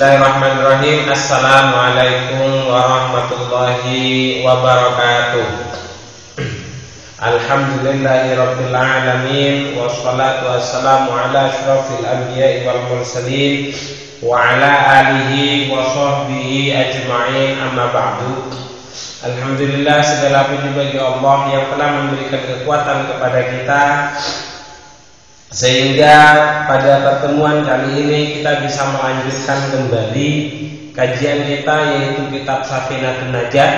Bismillahirrahmanirrahim. Assalamualaikum warahmatullahi wabarakatuh. Alhamdulillahirabbil alamin wassalatu wassalamu ala asyrafil anbiya'i wal mursalin wa ala alihi wa sahbihi ajma'in, amma ba'du. Alhamdulillah, segala puji bagi Allah yang telah memberikan kekuatan kepada kita sehingga pada pertemuan kali ini kita bisa melanjutkan kembali kajian kita, yaitu kitab Safinatun Najah,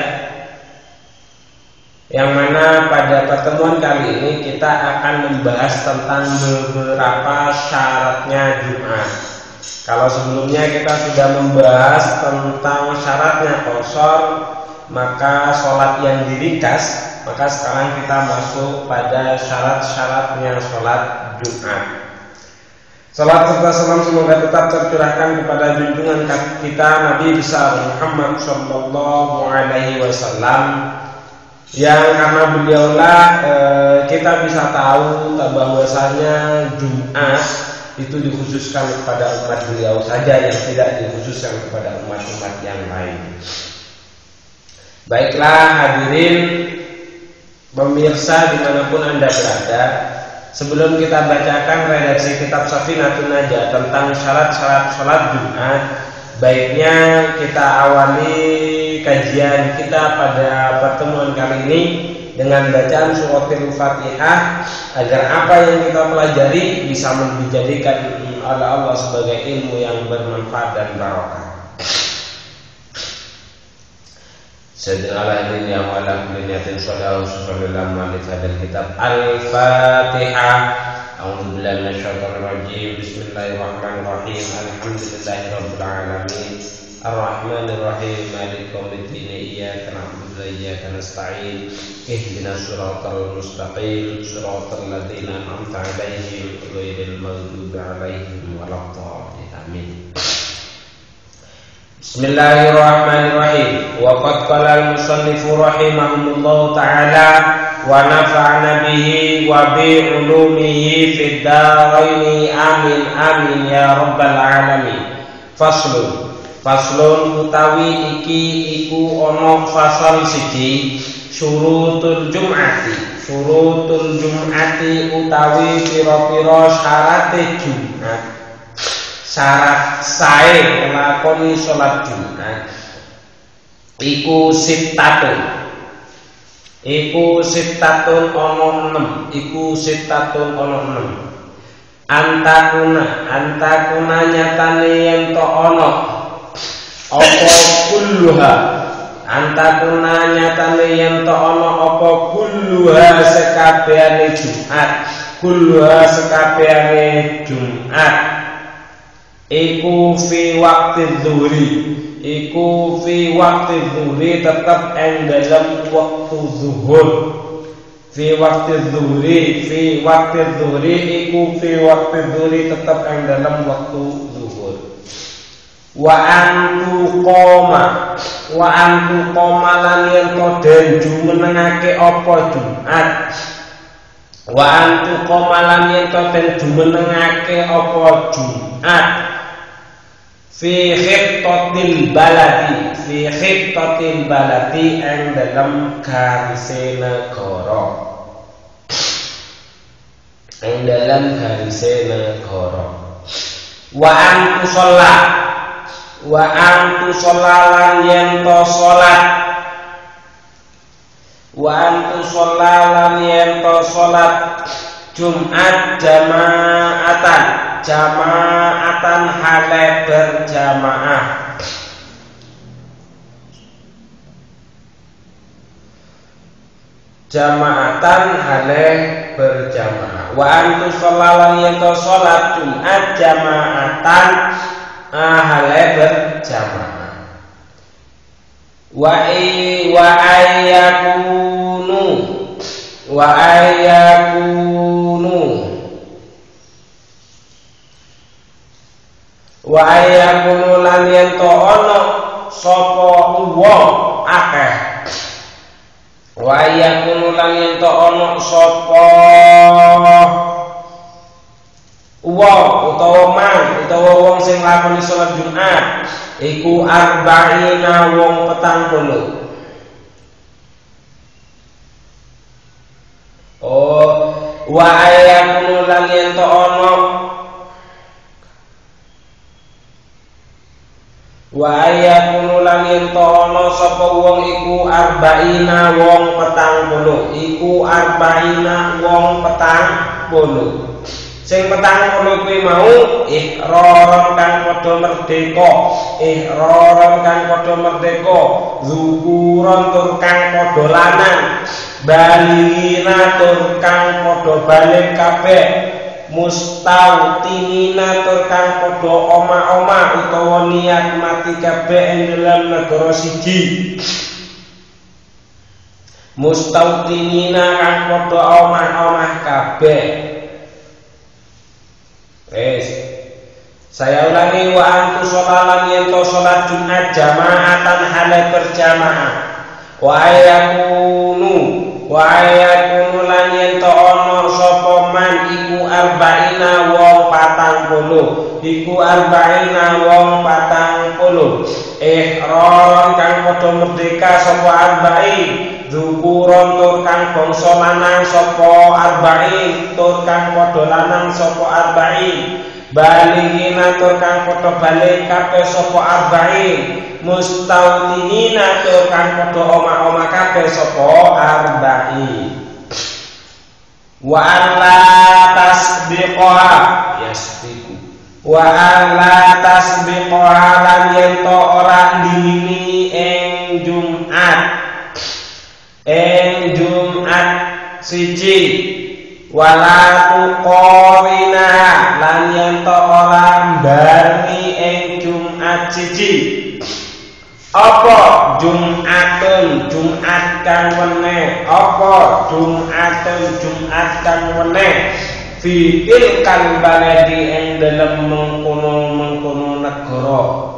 yang mana pada pertemuan kali ini kita akan membahas tentang beberapa syaratnya Jumat. Kalau sebelumnya kita sudah membahas tentang syaratnya qashar, maka sholat yang diringkas, maka sekarang kita masuk pada syarat-syaratnya sholat Jumat. Salat serta salam semoga tetap tercurahkan kepada junjungan kita Nabi besar Muhammad sallallahu alaihi wasallam, yang karena beliaulah kita bisa tahu bahwasanya Jumat itu dikhususkan kepada umat beliau saja, yang tidak dikhususkan kepada umat-umat yang lain. Baiklah hadirin pemirsa dimanapun Anda berada, sebelum kita bacakan redaksi kitab Safinatun Najah tentang syarat-syarat sholat Jumat, baiknya kita awali kajian kita pada pertemuan kali ini dengan bacaan suratul Fatihah, agar apa yang kita pelajari bisa dijadikan oleh Allah sebagai ilmu yang bermanfaat dan barokah. Sayyidina al-Adin yang wala kulli niyatin sallallahu alaihi wa sallam kitab Al-Fatihah. A'udzu billahi minasyaitonir rajim. Bismillahirrahmanirrahim. Alhamdulillahirabbil alamin. Ar-Rahmanir Rahim. Maliki yaumiddin. Iyyaka na'budu wa iyyaka nasta'in. Ihdinas siratal mustaqim. Siratal ladzina an'amta 'alaihim ghairil maghdubi 'alaihim waladdallin. Amin. Bismillahirrahmanirrahim. Wa qad qala al-musannifu rahimahullahu ta'ala wa nafa'na bihi wa bi 'ulumihi fid dharain amin amin ya rabbal alamin. Faslun utawi iki iku ana fasal siji, syurutul jum'ati utawi pira-pira syarate Jumat. Syarat sae nglakoni salat Jumat iku sitatun ana 6. Antakuna nyatane yen to ana apa kulluha, antakuna nyatane yen to ana apa kulluha sekabehane Jumat, iku fi waqti dhuhri, tetap ing dalam waktu zuhur. Fi waqti dhuhri tetap ing dalam waktu zuhur. Wa antu qoma lan yen to den jumenengake apa Jumat. Wa antu qoma lan yen to den jumenengake apa Jumat. Fi khittatil baladi ing dalam garise negara. Wa antu sholat lan yen to sholat Jumat jama'atan hale berjamaah. Wa antu sholalan yen to sholat Jumat jama'atan hale berjamaah. Wa ayakunu lan yen to ana sapa wong akeh. Wa ayakunu lan yen to ana sapa wong utawa man utawa wong sing lakoni salat Jumat iku arba'ina wong 40. Wa ayakunu lan yen to ana wa ayakunu lan yen to ana sapa wong iku arba'ina wong 40. Iku arba'ina wong 40. Sing 40 kuwi mau ihraron kang padha merdeka, ihraron kang padha merdeka, zukuron tur kang padha lanang, balina tur kang padha balik kabeh, mustautinina tur kang padha omah-omah utawa niat mati kabeh ing dalam negara siji. Mustautinina kang padha omah-omah kabeh. Saya ulangi, wa antu sholalan yento sholat Jumat jamaatan hale berjamaah. Wa ayakunu lan yento ono sapa man iku arba'ina wong 40. Iku arba'ina wong 40. Ihraron kang padha merdeka sapa arba'in. Zukuron tur kang bangsa lanang sapa arba'in, tur kang padha lanang sapa arba'in, balighina tur kang padha balik kabeh sapa arba'in, mustautinina tur kang padha omah-omah kabeh sapa arba'in. Wa alla tasbiqoha yasbiqu. Wa alla tasbiqoha lan yen to ora diwini ing Jumat. Jumat siji wala tuqorina lan yen to ora mbarni ing Jumat siji. Apa Jumatun Jumat kang weneh, apa Jumat kang weneh fi tilkal baladi ing dalem mengkono negara.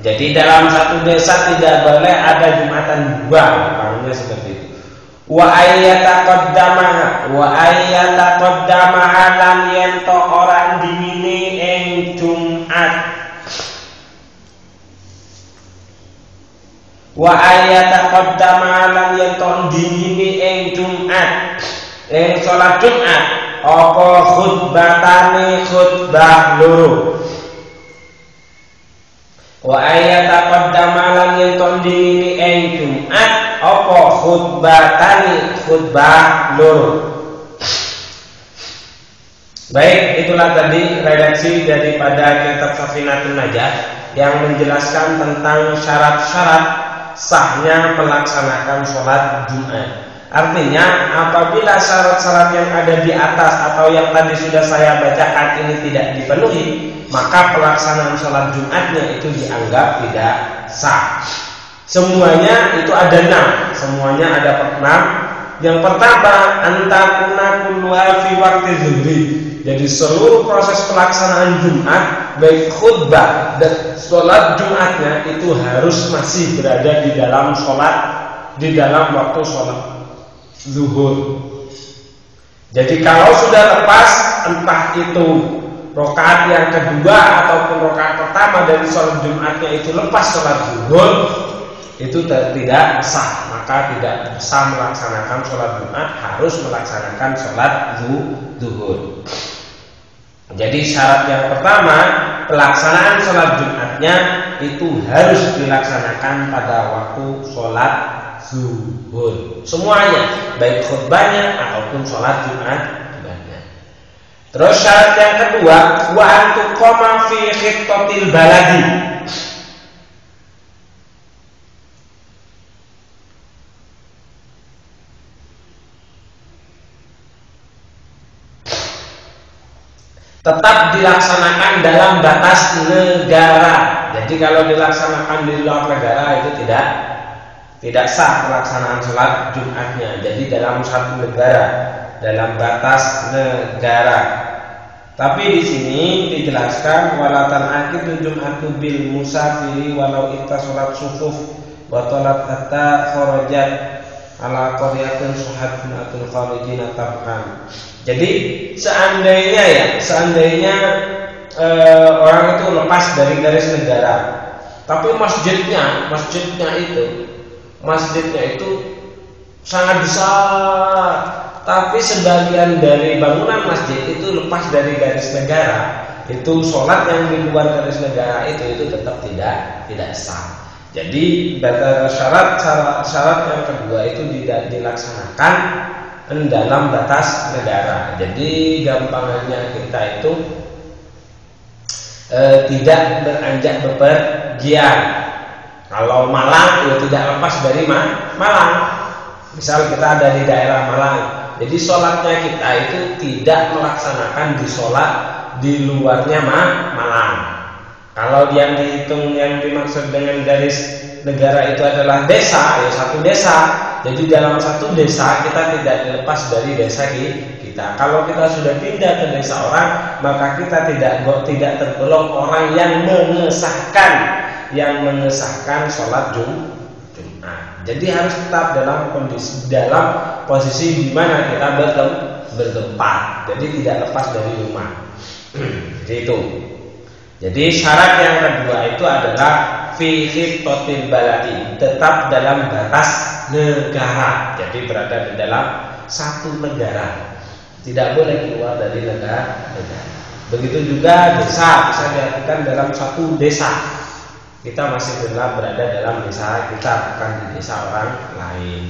Jadi dalam satu desa tidak boleh ada Jumatan dua, maknanya seperti itu. Wa ayyataqaddamaha lan yen to ora dimini ing Jumat. Wa ayyataqaddamaha lan yen to dimini ing Jumat. Ing salat Jumat apa khutbatane khutbah loro. Wa ayyataqaddama lan yen to dimini ing Jumat apa khutbatani khutbah loro. Baik, itulah tadi redaksi daripada kitab Safinatun Najah yang menjelaskan tentang syarat-syarat sahnya melaksanakan sholat Jumat. Artinya apabila syarat-syarat yang ada di atas atau yang tadi sudah saya bacakan ini tidak dipenuhi, maka pelaksanaan sholat Jumatnya itu dianggap tidak sah. Semuanya itu ada 6. Semuanya ada 6. Yang pertama, antakuna kulluha fi waqti zuhri. Jadi seluruh proses pelaksanaan Jumat, baik khutbah dan sholat Jumatnya itu harus masih berada di dalam waktu sholat zuhur. Jadi kalau sudah lepas, entah itu rakaat yang kedua ataupun rakaat pertama dari sholat Jumatnya itu lepas sholat zuhur, itu tidak sah, maka tidak sah melaksanakan sholat Jumat, harus melaksanakan sholat zuhur. Jadi syarat yang pertama, pelaksanaan sholat Jumatnya itu harus dilaksanakan pada waktu sholat zuhur, semuanya, baik khutbahnya ataupun sholat Jumatnya. Terus syarat yang kedua, wa antuqama fi khittatil baladi. Tetap dilaksanakan dalam batas negara. Jadi kalau dilaksanakan di luar negara itu tidak sah pelaksanaan sholat Jumatnya. Jadi dalam satu negara, dalam batas negara. Tapi di sini dijelaskan walatan akid Jum'atu bil musafiri walau itta sholat sufuf wa tolat hatta kharajat ala qaryatin suhatun atul kharijin tabhan. Jadi seandainya orang itu lepas dari garis negara, tapi masjidnya itu sangat besar, tapi sebagian dari bangunan masjid itu lepas dari garis negara, itu sholat yang di luar garis negara itu tetap tidak sah. Jadi syarat yang kedua itu tidak dilaksanakan dalam batas negara. Jadi gampangannya kita itu tidak beranjak bepergian. Kalau Malang ya tidak lepas dari Malang. Misal kita ada di daerah Malang, jadi sholatnya kita itu tidak melaksanakan di sholat di luarnya Malang. Kalau yang dihitung, yang dimaksud dengan garis negara itu adalah desa, ya satu desa. Jadi dalam satu desa kita tidak dilepas dari desa kita. Kalau kita sudah pindah ke desa orang, maka kita tidak tergolong orang yang mengesahkan sholat Jumat. Jadi harus tetap dalam posisi di mana kita bertempat. Jadi tidak lepas dari rumah. Jadi itu. Jadi syarat yang kedua itu adalah fi khitotil baladi, tetap dalam batas negara. Jadi berada di dalam satu negara, tidak boleh keluar dari negara. Begitu juga desa, bisa diartikan dalam satu desa. Kita masih berada dalam desa kita, bukan di desa orang lain.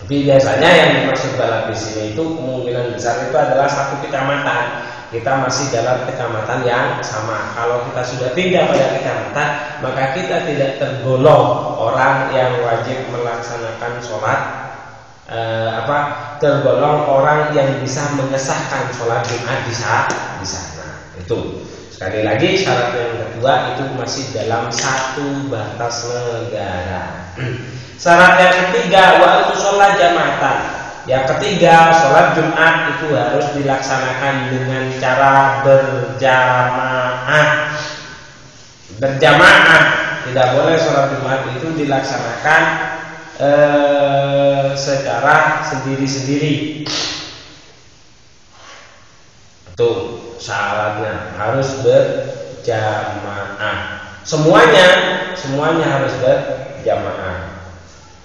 Tapi biasanya yang dimaksud balad di sini itu kemungkinan besar itu adalah satu kecamatan. Kita masih dalam kecamatan yang sama. Kalau kita sudah pindah pada kecamatan, maka kita tidak tergolong orang yang wajib melaksanakan sholat, tergolong orang yang bisa mengesahkan sholat Jumat di sana. Itu sekali lagi syarat yang kedua itu masih dalam satu batas negara. Syarat yang ketiga waktu sholat jamaatan. Yang ketiga, sholat Jumat itu harus dilaksanakan dengan cara berjamaah. Tidak boleh sholat Jumat itu dilaksanakan secara sendiri-sendiri. Itu syaratnya, harus berjamaah. Semuanya harus berjamaah.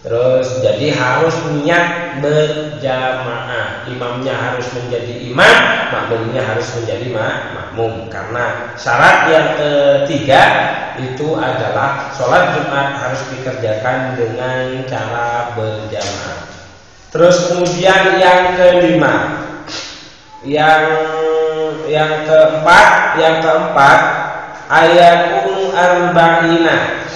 Terus jadi harus niat berjamaah. Imamnya harus menjadi imam, makmumnya harus menjadi makmum. Karena syarat yang ketiga itu adalah sholat Jumat harus dikerjakan dengan cara berjamaah. Terus kemudian yang kelima, yang keempat ayakun arba'ina.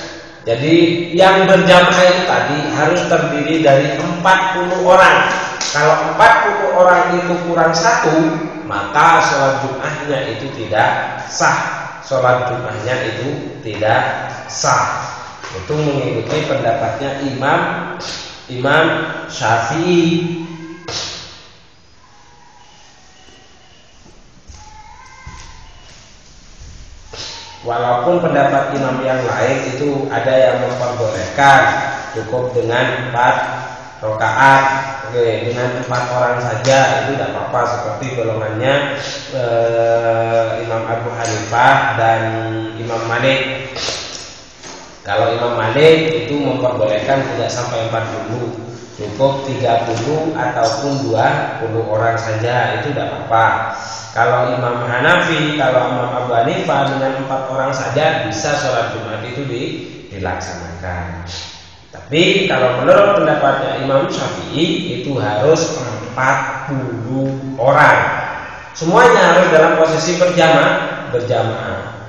Jadi yang berjamaah itu tadi harus terdiri dari 40 orang. Kalau 40 orang itu kurang satu, maka sholat Jumatnya itu tidak sah. Sholat Jumatnya itu tidak sah. Itu mengikuti pendapatnya Imam Syafi'i. Walaupun pendapat imam yang lain itu ada yang memperbolehkan cukup dengan 4 rakaat, dengan 4 orang saja itu tidak apa-apa, seperti golongannya Imam Abu Hanifah dan Imam Malik. Kalau Imam Malik itu memperbolehkan tidak sampai 40, cukup 30 ataupun 20 orang saja itu tidak apa-apa. Kalau Imam Hanafi, kalau Imam Abu Hanifah dengan 4 orang saja bisa sholat Jumat itu dilaksanakan. Tapi kalau menurut pendapatnya Imam Syafi'i itu harus 40 orang. Semuanya harus dalam posisi berjamaah.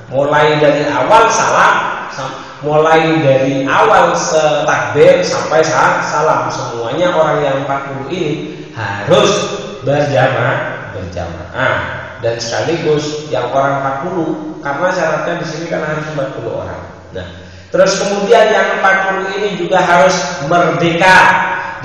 Mulai dari awal takbir sampai salam, semuanya orang yang 40 ini harus berjamaah. Dan sekaligus yang orang 40, karena syaratnya di sini kan harus 40 orang. Nah, terus kemudian yang 40 ini juga harus merdeka.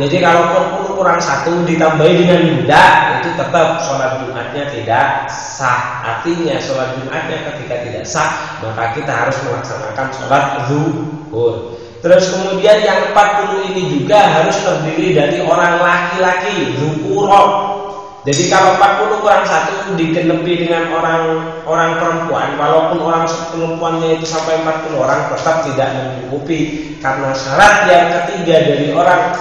Jadi kalau 40 kurang 1 ditambahi dengan budak, itu tetap sholat Jumatnya tidak sah. Artinya sholat Jumatnya ketika tidak sah, maka kita harus melaksanakan sholat zuhur. Terus kemudian yang 40 ini juga harus terdiri dari orang laki-laki, zukurah. Jadi kalau 40 kurang 1 digenepi dengan orang perempuan, walaupun orang perempuannya itu sampai 40 orang tetap tidak mencukupi, karena syarat yang ketiga dari orang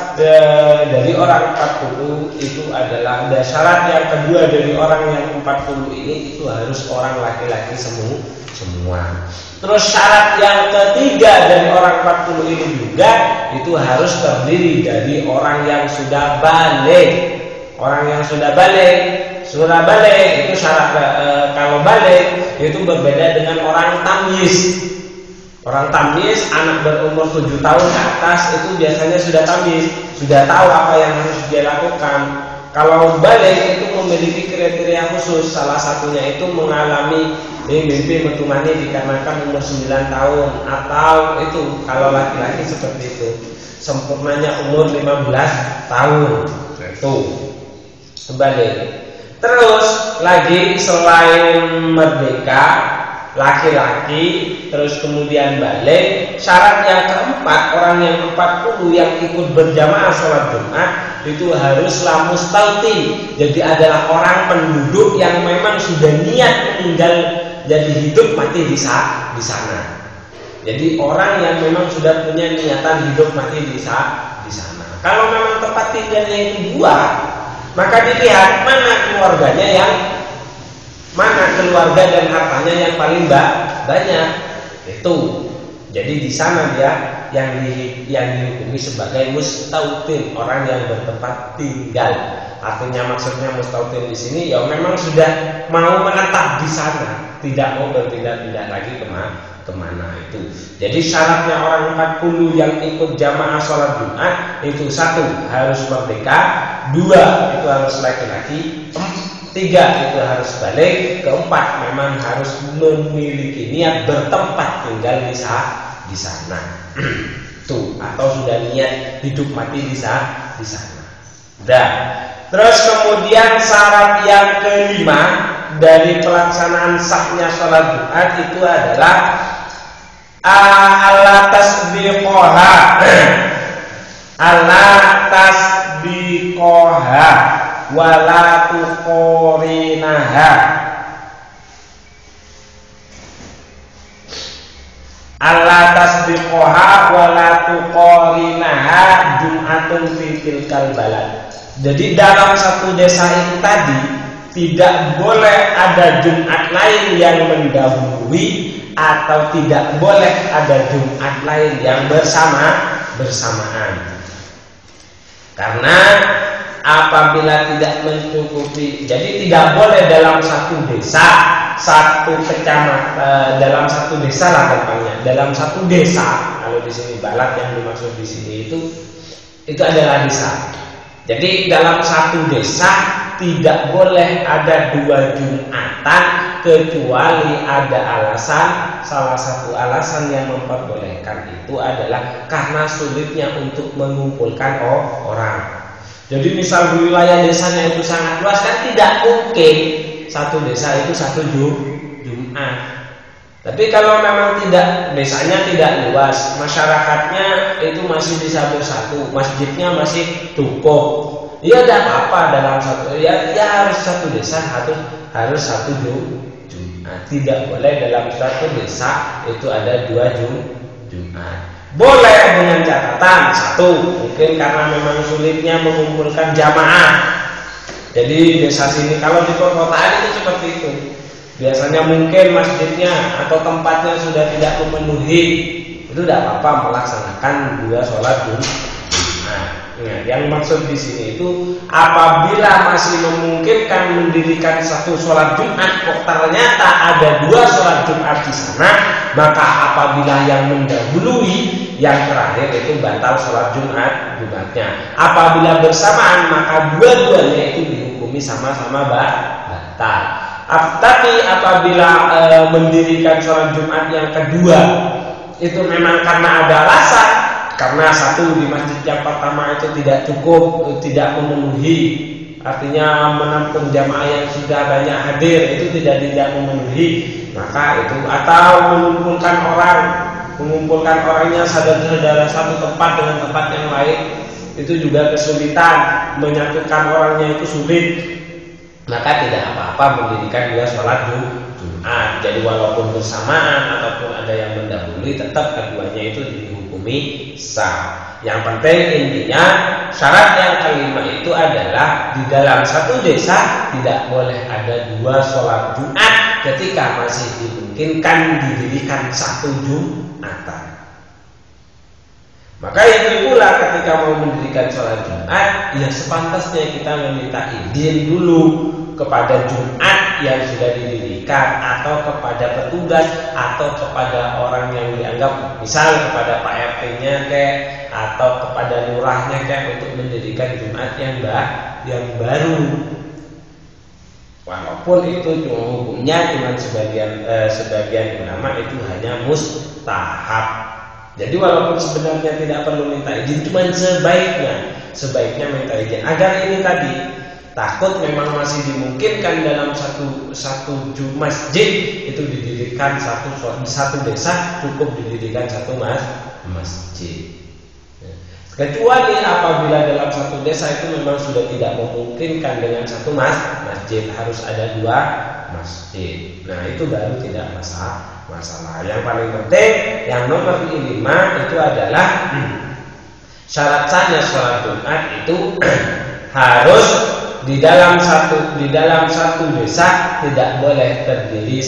40 itu adalah, dan syarat yang kedua dari orang yang 40 ini itu harus orang laki-laki semua. Terus syarat yang ketiga dari orang 40 ini juga itu harus terdiri dari orang yang sudah balik. Orang yang sudah balik itu syarat. Kalau balik itu berbeda dengan orang tamyiz. Orang tamyiz, anak berumur 7 tahun ke atas itu biasanya sudah tamyiz, sudah tahu apa yang harus dia lakukan. Kalau balik itu memiliki kriteria khusus, salah satunya itu mengalami mimpi metumani dikarenakan umur 9 tahun, atau itu kalau laki-laki seperti itu sempurnanya umur 15 tahun. Itu balik. Terus lagi selain merdeka laki-laki terus kemudian balik, syarat yang keempat orang yang 40 yang ikut berjamaah sholat Jumat itu haruslah mustautin. Jadi adalah orang penduduk yang memang sudah niat meninggal, jadi hidup mati di sana. Jadi orang yang memang sudah punya niatan hidup mati di sana. Kalau memang tempat tinggalnya itu 2, maka dilihat mana keluarga dan hartanya yang paling banyak itu. Jadi di sana dia yang dihukumi sebagai mustautin, orang yang bertempat tinggal. Artinya maksudnya mustautin di sini ya memang sudah mau menetap di sana, tidak mau berpindah-pindah lagi kemana itu. Jadi syaratnya orang 40 yang ikut jamaah sholat Jumat itu 1 harus merdeka, 2 itu harus laki-laki, 3 itu harus balik, 4 memang harus memiliki niat bertempat tinggal di sana. Tuh, atau sudah niat hidup mati di sana. Udah. Terus kemudian syarat yang kelima dari pelaksanaan sahnya sholat Jumat itu adalah ala tasbiqoha wala tuqorinaha. Ala tasbiqoha wala tuqorinaha Jum'atun fi tilkal balad. Jadi dalam satu desa itu tadi tidak boleh ada Jumat lain yang mendahului, atau tidak boleh ada Jumat lain yang bersamaan. Karena apabila tidak mencukupi, jadi tidak boleh dalam satu desa, satu kecamatan, dalam satu desa lah gampangnya, dalam satu desa. Kalau di sini balad yang dimaksud di sini itu adalah desa. Jadi dalam satu desa tidak boleh ada 2 Jumatan kecuali ada alasan. Salah satu alasan yang memperbolehkan itu adalah karena sulitnya untuk mengumpulkan orang. Jadi misal wilayah desanya itu sangat luas, kan tidak mungkin satu desa itu 1 Jumat. Tapi kalau memang desanya tidak luas, masyarakatnya itu masih bisa bersatu, masjidnya masih cukup, ya tidak apa-apa dalam satu, ya harus satu desa harus 1 Jumat. Tidak boleh dalam satu desa itu ada 2 Jumat. Boleh dengan catatan 1, mungkin karena memang sulitnya mengumpulkan jamaah. Jadi desa sini, kalau di perkotaan itu seperti itu. Biasanya mungkin masjidnya atau tempatnya sudah tidak memenuhi, itu tidak apa-apa melaksanakan 2 sholat Jumat. Nah, yang maksud di sini itu apabila masih memungkinkan mendirikan 1 sholat Jumat, kok ternyata ada 2 sholat Jumat di sana, maka apabila yang mendahului yang terakhir itu batal sholat Jumatnya. Apabila bersamaan, maka dua-duanya itu dihukumi sama-sama batal. Tapi apabila mendirikan sholat Jumat yang kedua itu memang karena ada alasan, karena 1 di masjid yang pertama itu tidak cukup, tidak memenuhi, artinya menampung jamaah yang sudah banyak hadir itu tidak memenuhi, maka itu, atau mengumpulkan orangnya saudara-saudara satu tempat dengan tempat yang lain itu juga kesulitan, menyatukan orangnya itu sulit. maka tidak apa-apa mendirikan 2 sholat Jumat. Jadi walaupun bersamaan ataupun ada yang mendahului, tetap keduanya itu dihukumi sah. Yang penting intinya syarat yang kelima itu adalah di dalam satu desa tidak boleh ada 2 sholat Jumat ketika masih dimungkinkan didirikan 1 Jumatan. Maka itu pula ketika mau mendirikan sholat Jumat, ya sepantasnya kita meminta izin dulu kepada Jumat yang sudah didirikan, atau kepada petugas, atau kepada orang yang dianggap, misal kepada Pak RT-nya kayak, atau kepada lurahnya kayak, untuk mendirikan Jumat yang baru. Walaupun itu hukumnya cuma sebagian ulama itu hanya mustahab. Jadi walaupun sebenarnya tidak perlu minta izin, cuma sebaiknya minta izin. Agar ini tadi, takut memang masih dimungkinkan dalam satu masjid itu didirikan satu desa, cukup didirikan 1 masjid. Kecuali apabila dalam satu desa itu memang sudah tidak memungkinkan dengan 1 masjid, harus ada 2 masjid. Nah itu baru tidak masalah. Yang paling penting, yang nomor 5 itu adalah syarat sahnya sholat Jumat itu harus di dalam satu desa tidak boleh terdiri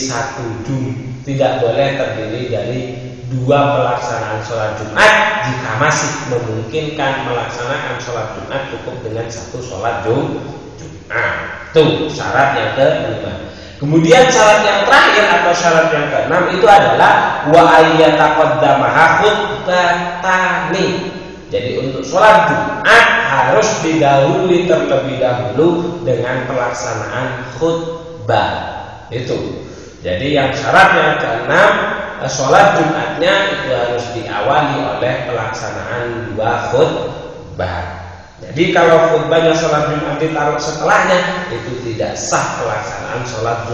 tidak boleh terdiri dari 2 pelaksanaan sholat Jumat. Jika masih memungkinkan melaksanakan sholat Jumat, cukup dengan 1 sholat Jumat. Itu syarat yang ke-5. Kemudian syarat yang terakhir atau syarat yang ke-6 itu adalah wa ayyataqaddamaha khutbatani. Jadi untuk sholat Jumat harus didahului terlebih dahulu dengan pelaksanaan khutbah. Itu. Jadi yang syarat yang ke-6, sholat Jumatnya itu harus diawali oleh pelaksanaan 2 khutbah. Jadi kalau khutbahnya sholat Jumat ditaruh setelahnya, itu tidak sah pelaksanaan sholat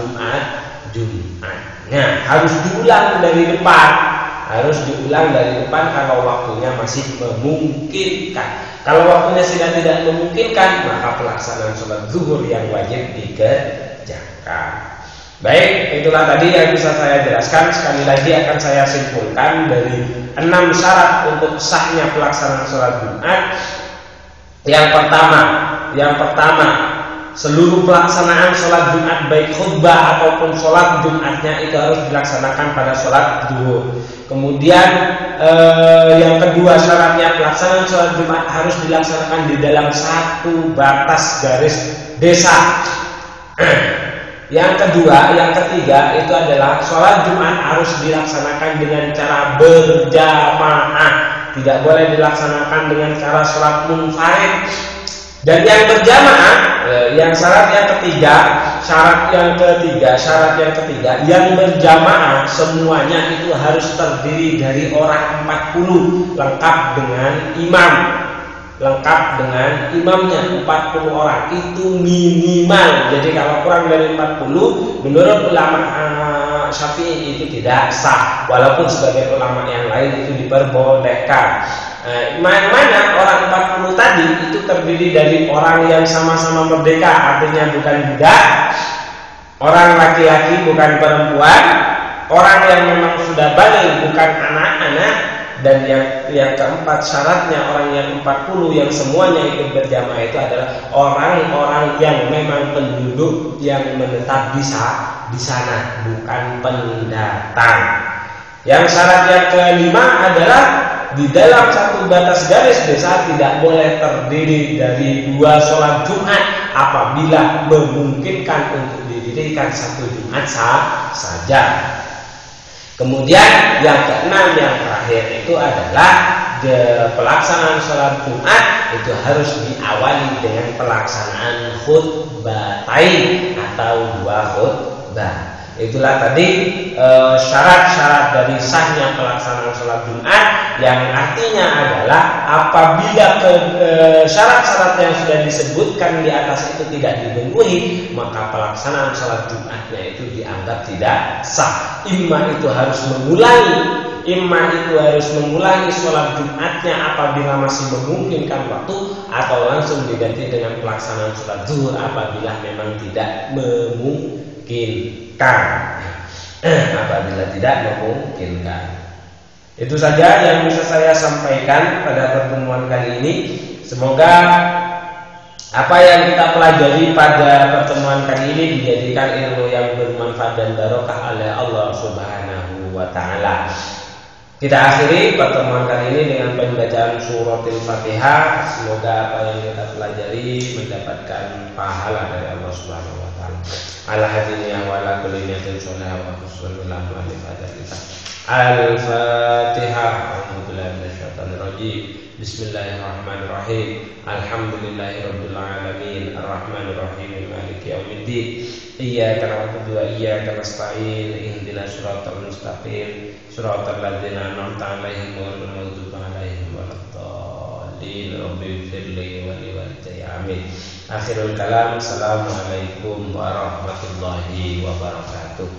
Jumatnya. Harus diulang dari depan. Kalau waktunya masih memungkinkan. Kalau waktunya sudah tidak memungkinkan, maka pelaksanaan sholat zuhur yang wajib dikerjakan. Baik, itulah tadi yang bisa saya jelaskan. Sekali lagi akan saya simpulkan dari 6 syarat untuk sahnya pelaksanaan sholat Jumat. Yang pertama, seluruh pelaksanaan sholat Jumat baik khutbah ataupun sholat Jumatnya itu harus dilaksanakan pada sholat zuhur. Kemudian yang kedua syaratnya, pelaksanaan sholat Jumat harus dilaksanakan di dalam 1 batas garis desa. Yang ketiga itu adalah sholat Jumat harus dilaksanakan dengan cara berjamaah. Tidak boleh dilaksanakan dengan cara sholat munfarid. Dan yang berjamaah, syarat yang ketiga, yang berjamaah semuanya itu harus terdiri dari orang 40, lengkap dengan imamnya 40 orang itu minimal. Jadi kalau kurang dari 40, menurut ulama Syafi'i itu tidak sah, walaupun sebagai ulama yang lain itu diperbolehkan. Mana orang 40 tadi itu terdiri dari orang yang sama-sama merdeka, artinya bukan budak, orang laki-laki bukan perempuan, orang yang memang sudah balik bukan anak-anak, dan yang keempat syaratnya orang yang 40 yang semuanya ikut berjamaah itu adalah orang-orang yang memang penduduk yang menetap di sana, bukan pendatang. Yang syarat yang kelima adalah di dalam 1 batas garis desa tidak boleh terdiri dari 2 sholat Jumat apabila memungkinkan untuk didirikan 1 Jumat saja. Kemudian yang keenam, yang terakhir itu adalah pelaksanaan sholat Jumat itu harus diawali dengan pelaksanaan khutbatain atau 2 khutbah. Itulah tadi syarat-syarat dari sahnya pelaksanaan sholat Jumat, yang artinya adalah apabila syarat-syarat yang sudah disebutkan di atas itu tidak dipenuhi, maka pelaksanaan sholat Jumatnya itu dianggap tidak sah. Imam itu harus mengulangi imma itu harus mengulangi sholat Jumatnya apabila masih memungkinkan waktu, atau langsung diganti dengan pelaksanaan sholat zuhur apabila memang tidak memungkinkan. Apabila tidak memungkinkan. Itu saja yang bisa saya sampaikan pada pertemuan kali ini. Semoga apa yang kita pelajari pada pertemuan kali ini dijadikan ilmu yang bermanfaat dan barokah oleh Allah Subhanahu wa taala. Kita akhiri pertemuan kali ini dengan pembacaan suratul Fatihah. Semoga apa yang kita pelajari mendapatkan pahala dari Allah Subhanahu wa taala. Ala hadiniya wa ala kulli niyatin sholihah wa sallallahu alaihi wa sallam. Al-Fatihah. A'udzubillahi minasyaitonir rajim. Bismillahirrahmanirrahim. Alhamdulillahirabbil alamin. Arrahmanir rahim. Maliki yaumiddin. Iyyaka na'budu wa iyyaka nasta'in. Ihdinas siratal mustaqim. Siratal ladzina an'amta 'alaihim ghairil maghdubi 'alaihim waladdallin. Rabbil firli wa liwalidayya. Amin. Akhirul kalam. Assalamualaikum warahmatullahi wabarakatuh.